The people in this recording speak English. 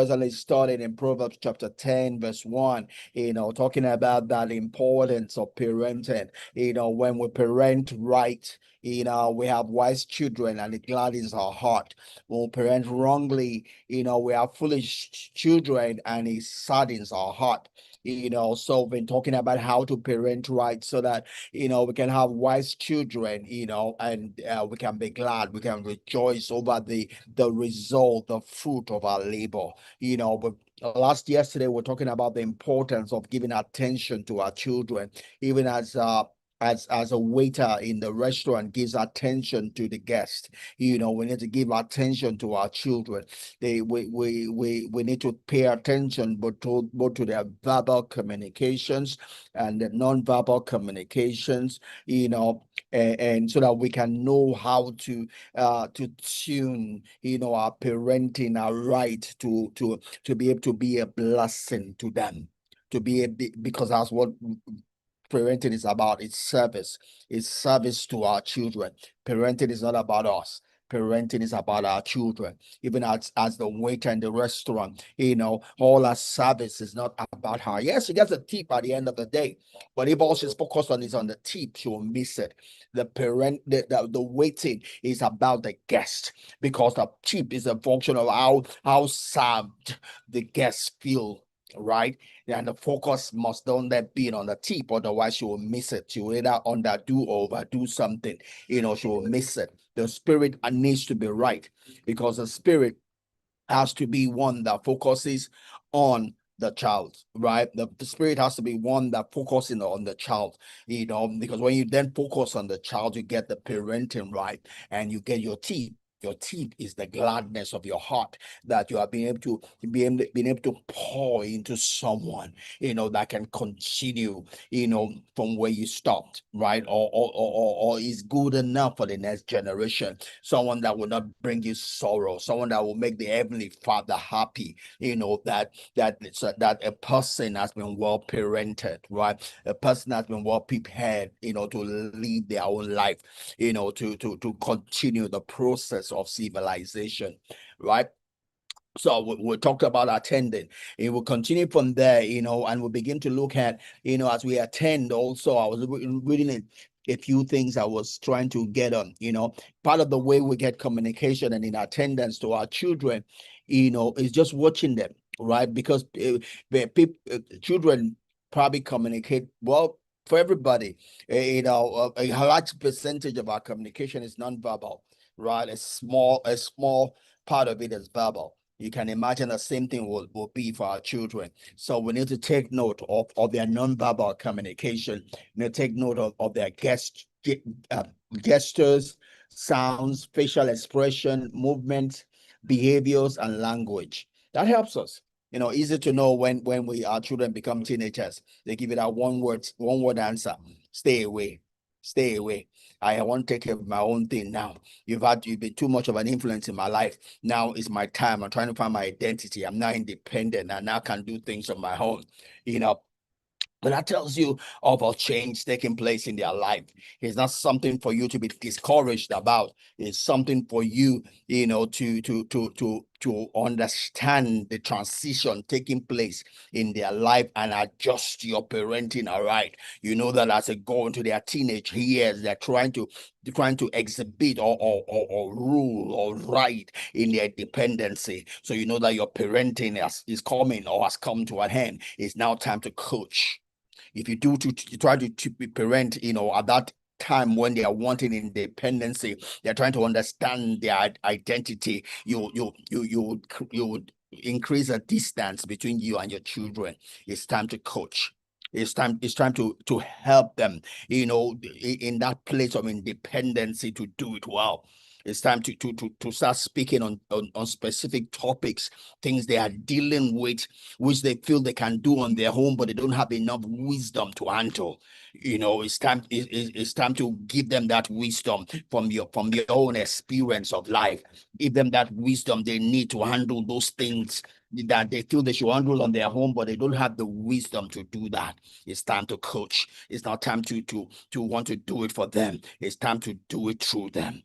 Presently studied in Proverbs chapter 10, verse 1, talking about that importance of parenting. When we parent right, we have wise children and it gladdens our heart. When we parent wrongly, we have foolish children and it saddens our heart. So we've been talking about how to parent right so that, we can have wise children, and we can be glad, we can rejoice over the result, the fruit of our labor. But yesterday we're talking about the importance of giving attention to our children, even as a waiter in the restaurant gives attention to the guest. We need to give attention to our children. We need to pay attention both to their verbal communications and the non-verbal communications, and so that we can know how to tune, our parenting, our right to be able to be a blessing to them, because that's what parenting is about. It's service. It's service to our children. Parenting is not about us. Parenting is about our children. Even as the waiter in the restaurant, all our service is not about her. Yes, she gets a tip at the end of the day, but if all she's focused on is on the tip, she will miss it. The waiting is about the guest, because the tip is a function of how served the guests feel, right? And the focus must don't let be on the tip, otherwise she will miss it. She will either underdo or overdo something, she will miss it. The spirit needs to be right, because the spirit has to be one that focuses on the child, right? The spirit has to be one that focuses on the child, because when you then focus on the child, you get the parenting right, and you get your team. Your teeth is the gladness of your heart, that you are being able to pour into someone, that can continue, from where you stopped, right? Or is good enough for the next generation. Someone that will not bring you sorrow, someone that will make the Heavenly Father happy, that a person has been well parented, right? A person has been well prepared, to live their own life, to continue the process of civilization, right? So we talked about attending. It will continue from there, and we'll begin to look at, as we attend also. I was reading a few things I was trying to get on, part of the way we get communication and in attendance to our children, is just watching them, right? Because children probably communicate well for everybody. A large percentage of our communication is nonverbal, right? A small part of it is verbal. You can imagine the same thing will be for our children. So we need to take note of their nonverbal communication. We need to take note of their gestures, sounds, facial expression, movements, behaviors, and language. That helps us. Easy to know when our children become teenagers. They give it a one word answer. Stay away. Stay away. I want to take care of my own thing now. You've been too much of an influence in my life. Now is my time. I'm trying to find my identity. I'm now independent and now can do things on my own. But that tells you of a change taking place in their life. It's not something for you to be discouraged about. It's something for you, to understand the transition taking place in their life and adjust your parenting. All right. You know that as they go into their teenage years, they're trying to exhibit or rule or write in their dependency. So you know that your parenting is coming or has come to an end. It's now time to coach. If you try to parent, at that time when they are wanting independency, they're trying to understand their identity, you would increase the distance between you and your children. It's time to coach. It's time to help them, in that place of independency to do it well. It's time to start speaking on specific topics, things they are dealing with, which they feel they can do on their own, but they don't have enough wisdom to handle. It's time to give them that wisdom from your own experience of life. Give them that wisdom they need to handle those things that they feel they should handle on their own, but they don't have the wisdom to do that. It's time to coach. It's not time to want to do it for them. It's time to do it through them.